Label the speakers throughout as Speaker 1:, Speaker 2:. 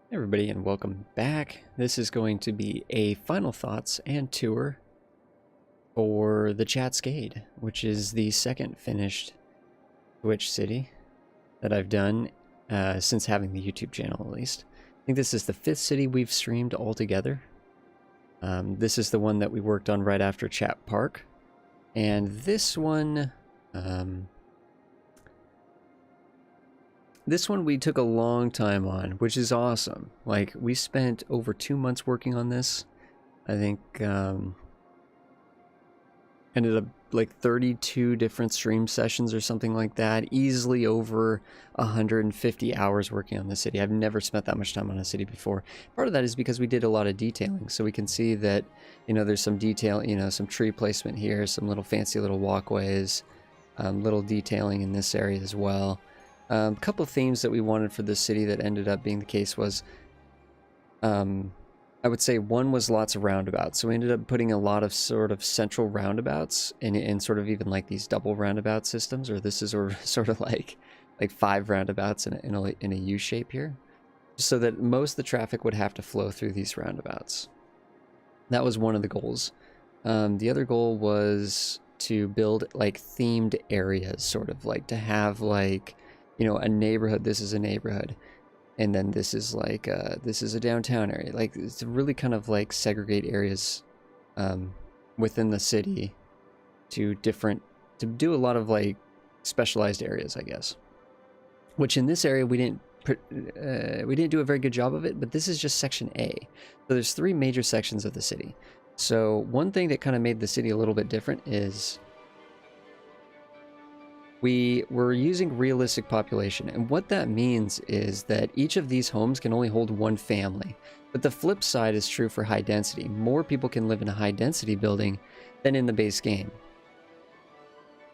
Speaker 1: Hey everybody, and welcome back. This is going to be a final thoughts and tour for the Chatscade, which is the second finished Twitch city that I've done since having the YouTube channel, at least. I think this is the fifth city we've streamed altogether. This is the one that we worked on right after Chat Park, and this one we took a long time on, which is awesome. Like, we spent over 2 months working on this. I think ended up like 32 different stream sessions or something like that. Easily over 150 hours working on the city. I've never spent that much time on a city before. Part of that is because we did a lot of detailing. So we can see that, you know, there's some detail, you know, some tree placement here, some little fancy little walkways, little detailing in this area as well. A couple of themes that we wanted for this city that ended up being the case was, I would say one was lots of roundabouts. So we ended up putting a lot of sort of central roundabouts in sort of even like these double roundabout systems, or this is sort of like 5 roundabouts in a U shape here, so that most of the traffic would have to flow through these roundabouts. That was one of the goals. The other goal was to build like themed areas, sort of like to have like, you know, a neighborhood. This is a neighborhood, and then this is like this is a downtown area. Like, it's really kind of like segregate areas within the city to do a lot of like specialized areas, I guess. Which in this area we didn't do a very good job of it, but this is just section A. So there's 3 major sections of the city. So one thing that kind of made the city a little bit different is we were using realistic population, and what that means is that each of these homes can only hold 1 family. But the flip side is true for high density. More people can live in a high density building than in the base game.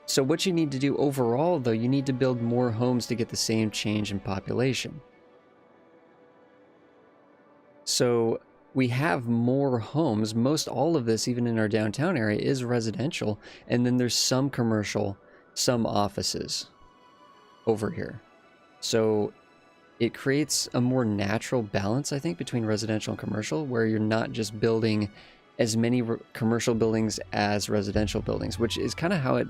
Speaker 1: So what you need to do overall, though, you need to build more homes to get the same change in population. So we have more homes. Most all of this, even in our downtown area, is residential, and then there's some commercial, some offices over here. So it creates a more natural balance, I think, between residential and commercial, where you're not just building as many commercial buildings as residential buildings, which is kind of how it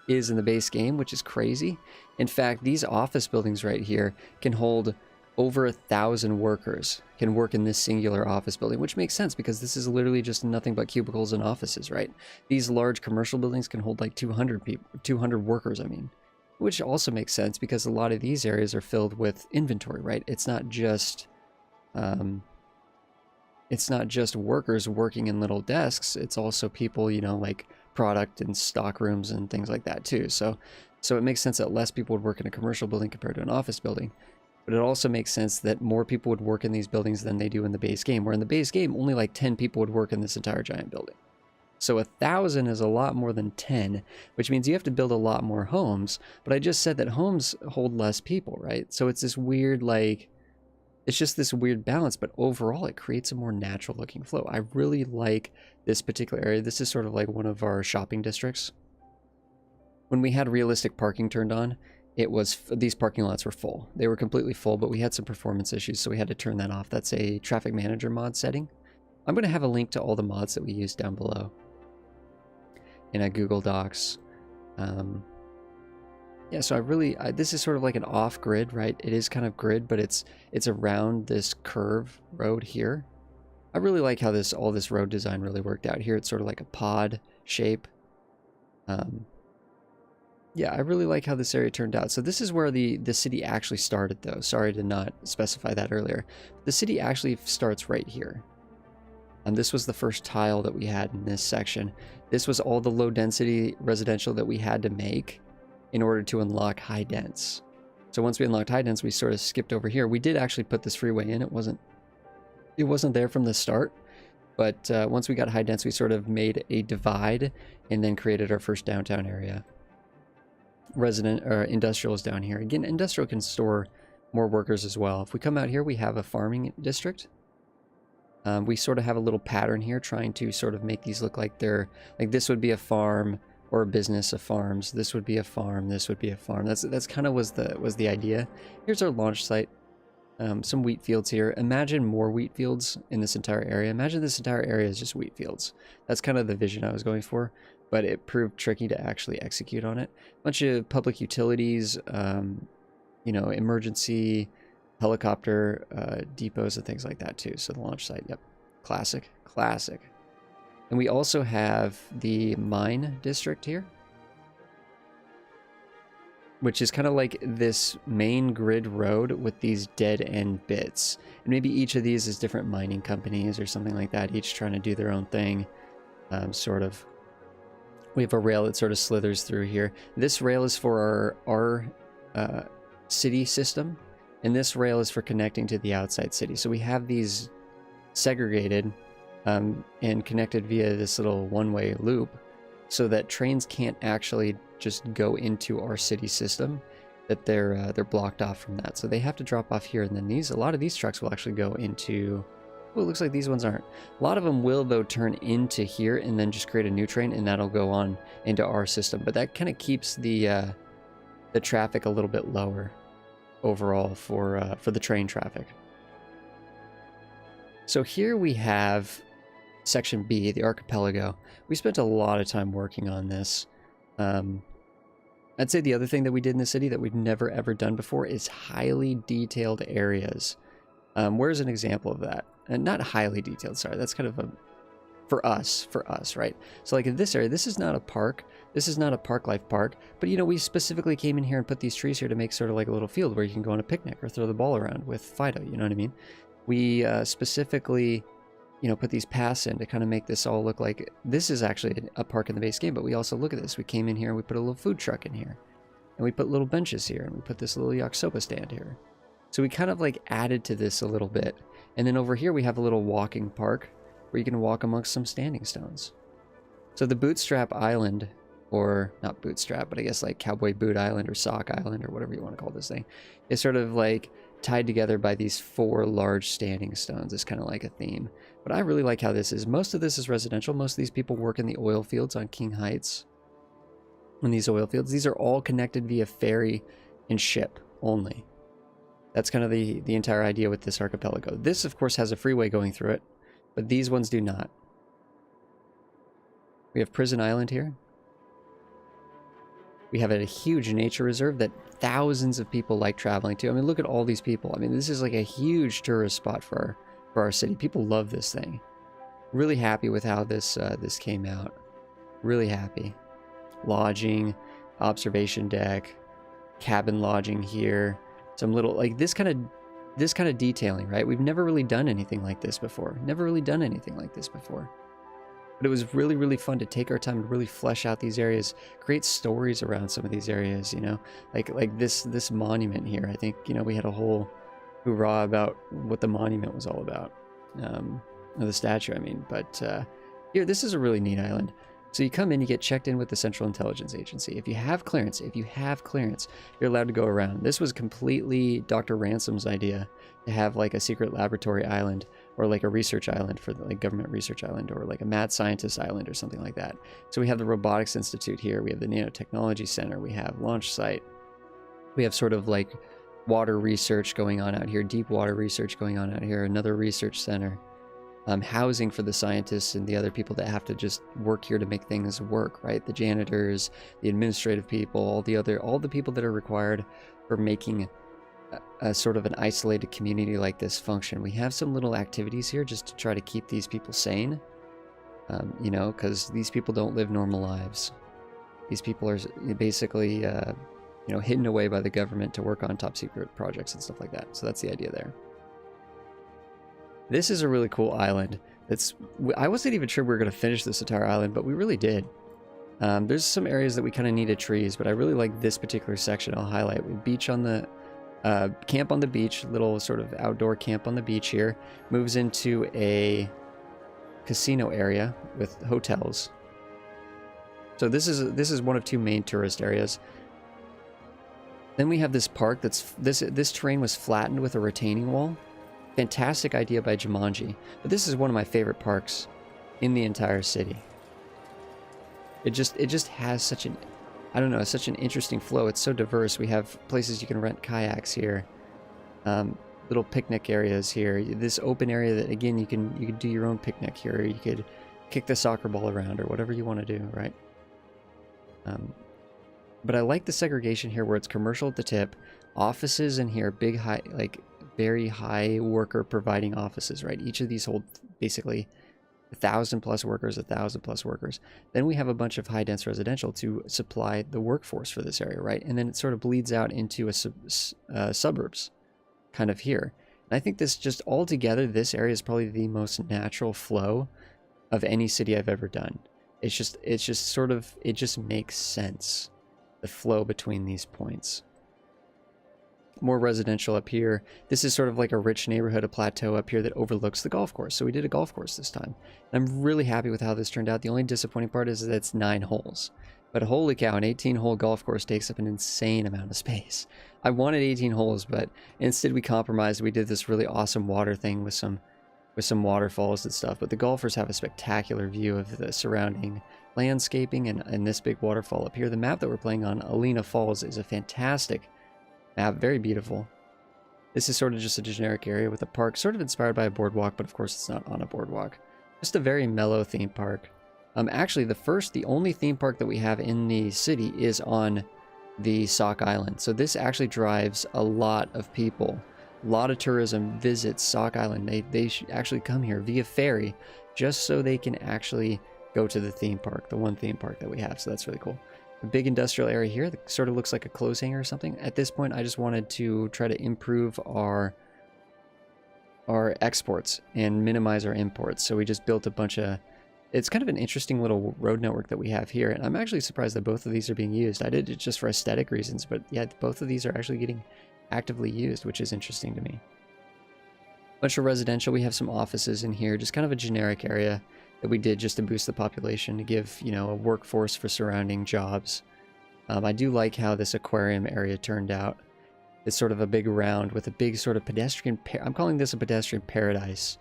Speaker 1: is in the base game, which is crazy. In fact, these office buildings right here can hold over 1,000 workers, can work in this singular office building, which makes sense because this is literally just nothing but cubicles and offices, right? These large commercial buildings can hold like 200 people, 200 workers, I mean, which also makes sense because a lot of these areas are filled with inventory, right? It's not just workers working in little desks. It's also people, you know, like product and stock rooms and things like that too. So it makes sense that less people would work in a commercial building compared to an office building. But it also makes sense that more people would work in these buildings than they do in the base game, where in the base game, only like 10 people would work in this entire giant building. So 1,000 is a lot more than 10, which means you have to build a lot more homes. But I just said that homes hold less people, right? So it's this weird, like, it's just this weird balance, but overall it creates a more natural looking flow. I really like this particular area. This is sort of like one of our shopping districts. When we had realistic parking turned on, these parking lots were full. They were completely full, but we had some performance issues, so we had to turn that off. That's a traffic manager mod setting. I'm going to have a link to all the mods that we use down below in a Google Docs. Yeah, so this is sort of like an off-grid, right? It is kind of grid, but it's around this curve road here. I really like how all this road design really worked out here. It's sort of like a pod shape. Yeah, I really like how this area turned out. So this is where the city actually started, though. Sorry to not specify that earlier. The city actually starts right here. And this was the first tile that we had in this section. This was all the low density residential that we had to make in order to unlock high dense. So once we unlocked high dense, we sort of skipped over here. We did actually put this freeway in. It wasn't there from the start. But once we got high dense, we sort of made a divide and then created our first downtown area. Industrial is down here. Again, industrial can store more workers as well. If we come out here, we have a farming district. We sort of have a little pattern here trying to sort of make these look like this would be a farm or a business of farms. This would be a farm. This would be a farm. That's kind of was the idea. Here's our launch site. Some wheat fields here. Imagine more wheat fields in this entire area. Imagine this entire area is just wheat fields. That's kind of the vision I was going for, but it proved tricky to actually execute on it. Bunch of public utilities, you know, emergency helicopter depots and things like that too. So the launch site, yep, classic, classic. And we also have the mine district here, which is kind of like this main grid road with these dead end bits. And maybe each of these is different mining companies or something like that, each trying to do their own thing, sort of. We have a rail that sort of slithers through here. This rail is for our city system, and this rail is for connecting to the outside city. So we have these segregated and connected via this little one-way loop, so that trains can't actually just go into our city system, that they're blocked off from that. So they have to drop off here, and then a lot of these trucks will actually go into, oh, it looks like these ones aren't. A lot of them will though turn into here and then just create a new train, and that'll go on into our system. But that kind of keeps the traffic a little bit lower overall for the train traffic. So here we have Section B, the archipelago. We spent a lot of time working on this. I'd say the other thing that we did in the city that we've never ever done before is highly detailed areas. Where's an example of that? And not highly detailed, sorry, that's kind of a, for us, right? So like in this area, this is not a park. This is not a park life park, but you know, we specifically came in here and put these trees here to make sort of like a little field where you can go on a picnic or throw the ball around with Fido, you know what I mean? We specifically, you know, put these paths in to kind of make this all look like this is actually a park in the base game. But we also, look at this, we came in here and we put a little food truck in here, and we put little benches here, and we put this little yakisoba stand here. So we kind of like added to this a little bit. And then over here we have a little walking park where you can walk amongst some standing stones. So the Bootstrap Island, or not Bootstrap, but I guess like Cowboy Boot Island or Sock Island or whatever you want to call this thing, is sort of like tied together by these 4 large standing stones. It's kind of like a theme. But I really like how this is. Most of this is residential. Most of these people work in the oil fields on King Heights. In these oil fields, these are all connected via ferry and ship only. That's kind of the entire idea with this archipelago. This, of course, has a freeway going through it, but these ones do not. We have Prison Island here. We have a huge nature reserve that thousands of people like traveling to. I mean, look at all these people. I mean, this is like a huge tourist spot for our city. People love this thing. Really happy with how this came out. Really happy. Lodging, observation deck, cabin lodging here. Some little, like this kind of detailing, right? We've never really done anything like this before. Never really done anything like this before. But it was really, really fun to take our time and really flesh out these areas, create stories around some of these areas, you know? Like this monument here. I think, you know, we had a whole hoorah about what the monument was all about. Or the statue, I mean. But here, this is a really neat island. So you come in, you get checked in with the Central Intelligence Agency. If you have clearance, you're allowed to go around. This was completely Dr. Ransom's idea to have like a secret laboratory island, or like a research island for the, like government research island, or like a mad scientist island or something like that. So we have the Robotics Institute here. We have the Nanotechnology Center. We have launch site. We have sort of like water research going on out here, deep water research going on out here, another research center. Housing for the scientists and the other people that have to just work here to make things work, right? The janitors, the administrative people, all the people that are required for making a sort of an isolated community like this function. We have some little activities here just to try to keep these people sane, you know, because these people don't live normal lives. These people are basically, you know, hidden away by the government to work on top secret projects and stuff like that. So that's the idea there. This is a really cool island. I wasn't even sure we were going to finish this entire island, but we really did. There's some areas that we kind of needed trees, but I really like this particular section. I'll highlight. We beach on the camp on the beach, little sort of outdoor camp on the beach here. Moves into a casino area with hotels. So this is one of 2 main tourist areas. Then we have this park that's this terrain was flattened with a retaining wall. Fantastic idea by Jumanji, but this is one of my favorite parks in the entire city. It just has such an, I don't know, such an interesting flow. It's so diverse. We have places you can rent kayaks here. little picnic areas here. This open area that, again, you can do your own picnic here. You could kick the soccer ball around or whatever you want to do, right? But I like the segregation here where it's commercial at the tip, offices in here, big, high, like very high worker providing offices, right? Each of these hold basically 1,000+ workers, 1,000+ workers. Then we have a bunch of high dense residential to supply the workforce for this area, right? And then it sort of bleeds out into a suburbs kind of here. And I think this just all together, this area is probably the most natural flow of any city I've ever done. It's just sort of, it just makes sense, the flow between these points. More residential up here. This is sort of like a rich neighborhood, a plateau up here that overlooks the golf course. So we did a golf course this time. And I'm really happy with how this turned out. The only disappointing part is that it's 9 holes. But holy cow, an 18-hole golf course takes up an insane amount of space. I wanted 18 holes, but instead we compromised. We did this really awesome water thing with some waterfalls and stuff. But the golfers have a spectacular view of the surrounding landscaping and this big waterfall up here. The map that we're playing on, Alena Falls, is a fantastic map, very beautiful. This is sort of just a generic area with a park, sort of inspired by a boardwalk, but of course it's not on a boardwalk. Just a very mellow theme park. Actually, the only theme park that we have in the city is on the Sauk Island. So this actually drives a lot of people. A lot of tourism visits Sauk Island. They should actually come here via ferry just so they can actually go to the theme park, the one theme park that we have. So that's really cool. A big industrial area here that sort of looks like a clothes hanger or something. At this point, I just wanted to try to improve our exports and minimize our imports. So we just built a bunch of... It's kind of an interesting little road network that we have here. And I'm actually surprised that both of these are being used. I did it just for aesthetic reasons, but yeah, both of these are actually getting actively used, which is interesting to me. Bunch of residential. We have some offices in here, just kind of a generic area that we did just to boost the population, to give, you know, a workforce for surrounding jobs. I do like how this aquarium area turned out. It's sort of a big round with a big sort of pedestrian... I'm calling this a pedestrian paradise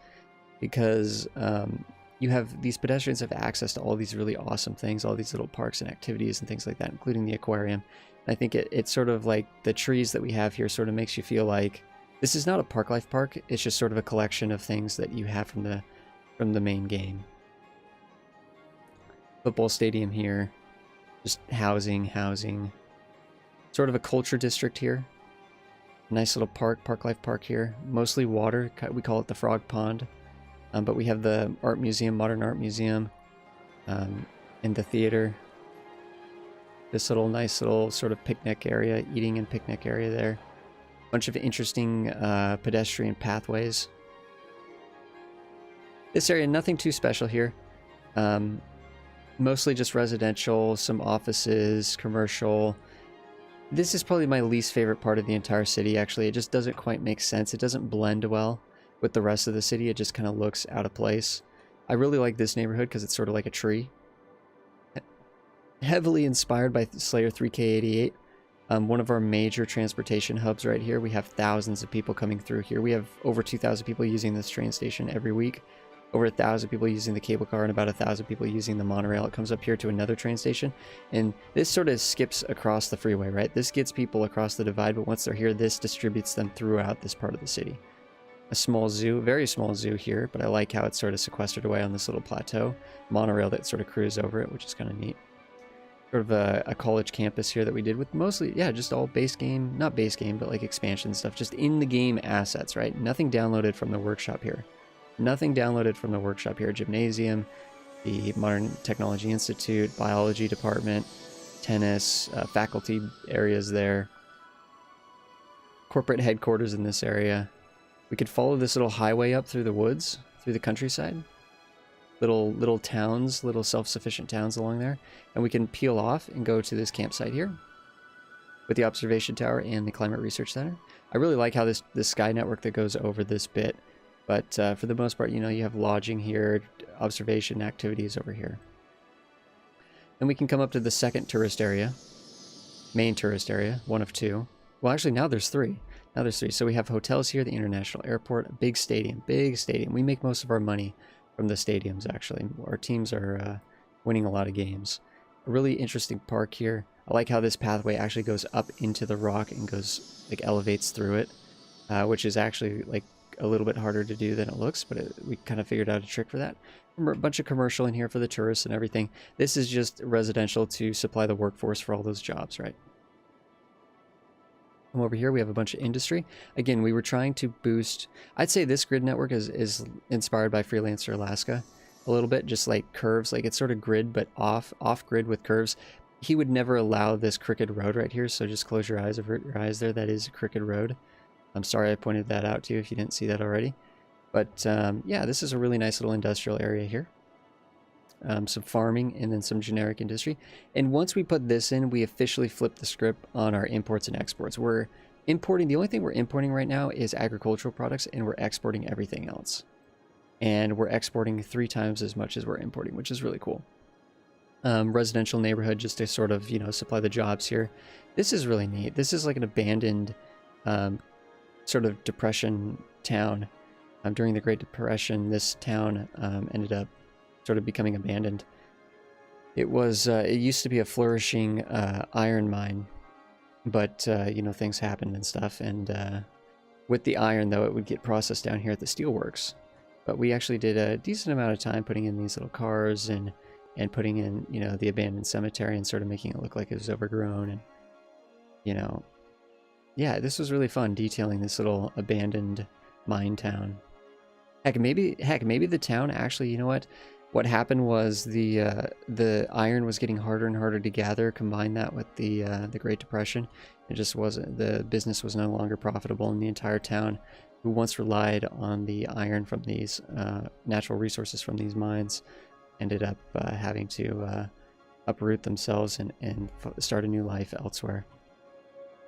Speaker 1: because you have... These pedestrians have access to all these really awesome things, all these little parks and activities and things like that, including the aquarium. And I think it's sort of like the trees that we have here sort of makes you feel like this is not a park life park. It's just sort of a collection of things that you have from the main game. Football stadium here, just housing, sort of a culture district here. Nice little park life park here, mostly water. We call it the Frog Pond, but we have the art museum, modern art museum, and the theater. This nice little sort of picnic area, eating and picnic area there. Bunch of interesting pedestrian pathways. This area, nothing too special here. Mostly just residential, some offices, commercial. This is probably my least favorite part of the entire city, actually. It just doesn't quite make sense. It doesn't blend well with the rest of the city. It just kind of looks out of place. I really like this neighborhood because it's sort of like a tree. Heavily inspired by Slayer 3K88. One of our major transportation hubs right here. We have thousands of people coming through here. We have over 2,000 people using this train station every week. Over 1,000 people using the cable car and about 1,000 people using the monorail. It comes up here to another train station, and this sort of skips across the freeway, right? This gets people across the divide, but once they're here, this distributes them throughout this part of the city. A small zoo, very small zoo here, but I like how it's sort of sequestered away on this little plateau. Monorail that sort of cruises over it, which is kind of neat. Sort of a college campus here that we did with mostly, yeah, just all base game, not base game, but like expansion stuff, just in the game assets, right? Nothing downloaded from the workshop here. Nothing downloaded from the workshop here. Gymnasium, the Modern Technology Institute, biology department, tennis, faculty areas there. Corporate headquarters in this area. We could follow this little highway up through the woods, through the countryside. Little towns, little self-sufficient towns along there. And we can peel off and go to this campsite here with the observation tower and the climate research center. I really like how this sky network that goes over this bit. But for the most part, you know, you have lodging here, observation activities over here. Then we can come up to the second tourist area, main tourist area, one of two. Well, actually, now there's three. Now there's three. So we have hotels here, the international airport, a big stadium, big stadium. We make most of our money from the stadiums, actually. Our teams are winning a lot of games. A really interesting park here. I like how this pathway actually goes up into the rock and goes, like, elevates through it. which is actually like a little bit harder to do than it looks, but we kind of figured out a trick for that. A bunch of commercial in here for the tourists and everything. This is just residential to supply the workforce for all those jobs, right? Come over here, we have a bunch of industry. Again, we were trying to boost, I'd say this grid network is inspired by Freelancer Alaska a little bit, just like curves, like it's sort of grid, but off grid with curves. He would never allow this crooked road right here, so just close your eyes, avert your eyes there. That is a crooked road. I'm sorry I pointed that out to you if you didn't see that already. But yeah, this is a really nice little industrial area here. Some farming and then some generic industry. And once we put this in, we officially flip the script on our imports and exports. We're importing, the only thing we're importing right now is agricultural products, and we're exporting everything else. And we're exporting 3 times as much as we're importing, which is really cool. Residential neighborhood just to sort of, you know, supply the jobs here. This is really neat. This is like an abandoned sort of depression town. During the Great Depression, this town ended up sort of becoming abandoned. It was, it used to be a flourishing iron mine, but, you know, things happened and stuff. And with the iron, though, it would get processed down here at the steelworks. But we actually did a decent amount of time putting in these little cars and putting in, you know, the abandoned cemetery and sort of making it look like it was overgrown. And, you know, yeah, this was really fun detailing this little abandoned mine town. Heck, maybe the town actually, you know what happened was the iron was getting harder and harder to gather. Combine that with the Great Depression, it just wasn't, the business was no longer profitable, and the entire town, who once relied on the iron from these natural resources from these mines, ended up having to uproot themselves and start a new life elsewhere.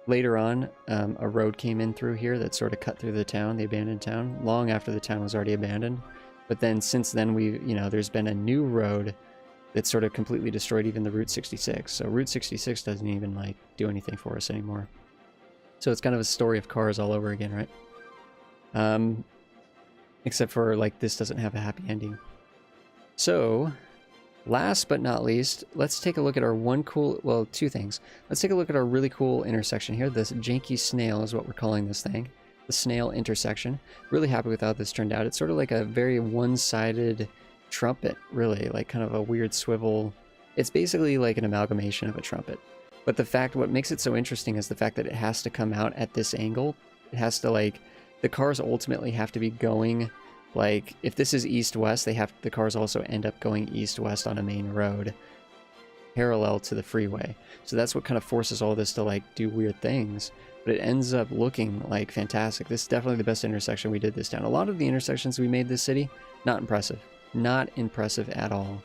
Speaker 1: Later on, a road came in through here that sort of cut through the town, the abandoned town, long after the town was already abandoned. But then since then, you know, there's been a new road that sort of completely destroyed even the Route 66. So Route 66 doesn't even like do anything for us anymore. So it's kind of a story of cars all over again, right? Except for like this doesn't have a happy ending. So last but not least, let's take a look at our two things. Let's take a look at our really cool intersection here. This janky snail is what we're calling this thing. The snail intersection. Really happy with how this turned out. It's sort of like a very one-sided trumpet, really, like kind of a weird swivel. It's basically like an amalgamation of a trumpet. But what makes it so interesting is the fact that it has to come out at this angle. It has to, like, the cars ultimately have to be going, like, if this is east-west, the cars also end up going east-west on a main road parallel to the freeway. So that's what kind of forces all this to, like, do weird things. But it ends up looking like fantastic. This is definitely the best intersection we did this town. A lot of the intersections we made this city, not impressive. Not impressive at all.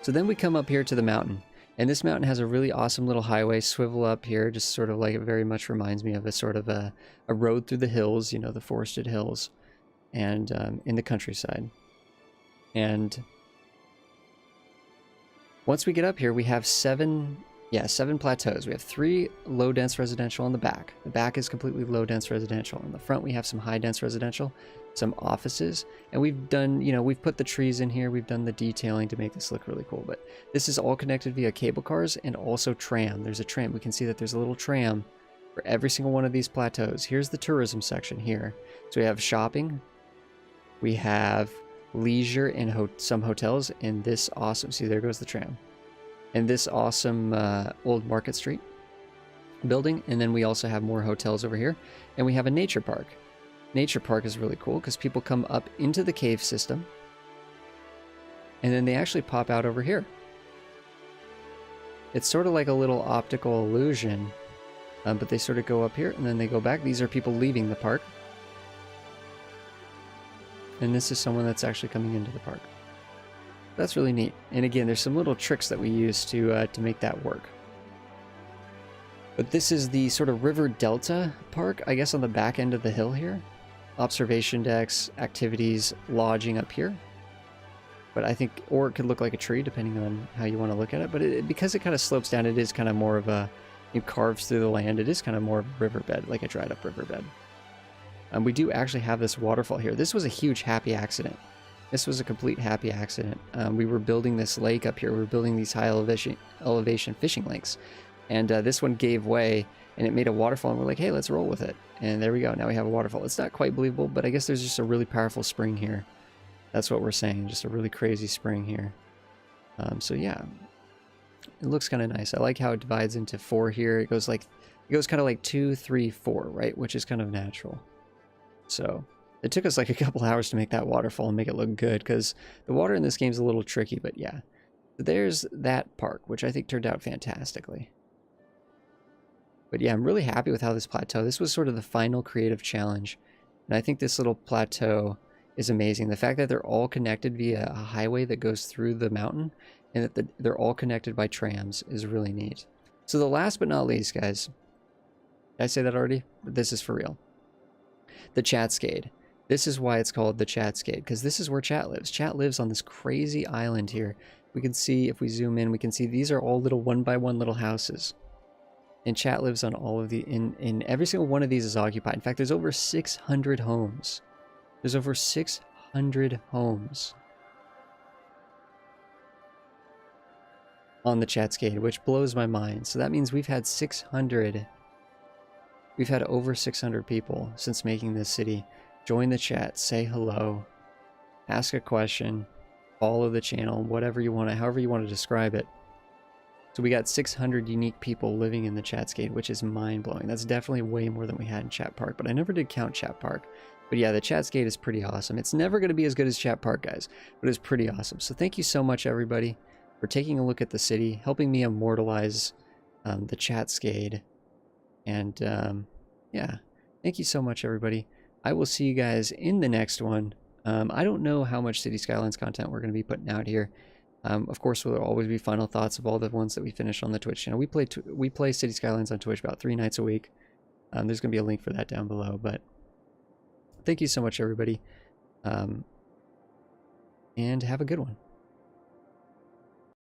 Speaker 1: So then we come up here to the mountain. And this mountain has a really awesome little highway swivel up here. Just sort of like, it very much reminds me of a sort of a road through the hills, you know, the forested hills. And in the countryside. And once we get up here, we have 7 plateaus. We have 3 low-dense residential on the back. The back is completely low-dense residential. In the front, we have some high-dense residential, some offices, and we've done, you know, we've put the trees in here. We've done the detailing to make this look really cool. But this is all connected via cable cars and also tram. There's a tram. We can see that there's a little tram for every single one of these plateaus. Here's the tourism section here. So we have shopping. We have leisure and some hotels. And this awesome, see, there goes the tram. And this awesome old Market Street building. And then we also have more hotels over here. And we have a nature park. Nature park is really cool because people come up into the cave system. And then they actually pop out over here. It's sort of like a little optical illusion. But they sort of go up here and then they go back. These are people leaving the park. And this is someone that's actually coming into the park. That's really neat. And again, there's some little tricks that we use to make that work. But this is the sort of river delta park, I guess on the back end of the hill here. Observation decks, activities, lodging up here. But I think, or it could look like a tree depending on how you want to look at it. But because it kind of slopes down, it is kind of more of a, it carves through the land. It is kind of more of a riverbed, like a dried up riverbed. We do actually have this waterfall here. This was a huge happy accident. This was a complete happy accident. We were building this lake up here. We were building these high elevation fishing lakes. And this one gave way, and it made a waterfall, and we're like, hey, let's roll with it. And there we go. Now we have a waterfall. It's not quite believable, but I guess there's just a really powerful spring here. That's what we're saying. Just a really crazy spring here. So yeah, it looks kind of nice. I like how it divides into 4 here. It goes kind of like 2, 3, 4, right? Which is kind of natural. So it took us like a couple hours to make that waterfall and make it look good, because the water in this game is a little tricky, but yeah. There's that park, which I think turned out fantastically. But yeah, I'm really happy with how this plateau, this was sort of the final creative challenge. And I think this little plateau is amazing. The fact that they're all connected via a highway that goes through the mountain, and that they're all connected by trams, is really neat. So the last but not least, guys, did I say that already? This is for real. The Chatscade. This is why it's called the Chatscade, because this is where Chat lives. Chat lives on this crazy island here. We can see, if we zoom in, we can see these are all little 1-by-1 little houses. And Chat lives on all of the, in every single one of these is occupied. In fact, there's over 600 homes. There's over 600 homes on the Chatscade, which blows my mind. So that means we've had over 600 people since making this city join the chat, say hello, ask a question, follow the channel, whatever you want to, however you want to describe it. So we got 600 unique people living in the Chatscade, which is mind-blowing. That's definitely way more than we had in Chat Park, but I never did count Chat Park. But yeah, the Chatscade is pretty awesome. It's never going to be as good as Chat Park, guys, but it's pretty awesome. So thank you so much, everybody, for taking a look at the city, helping me immortalize the Chatscade. And yeah, thank you so much, everybody. I will see you guys in the next one. I don't know how much City Skylines content we're going to be putting out here. Of course, there will always be final thoughts of all the ones that we finish on the Twitch channel. We play City Skylines on Twitch about 3 nights a week. There's going to be a link for that down below. But thank you so much, everybody. And have a good one.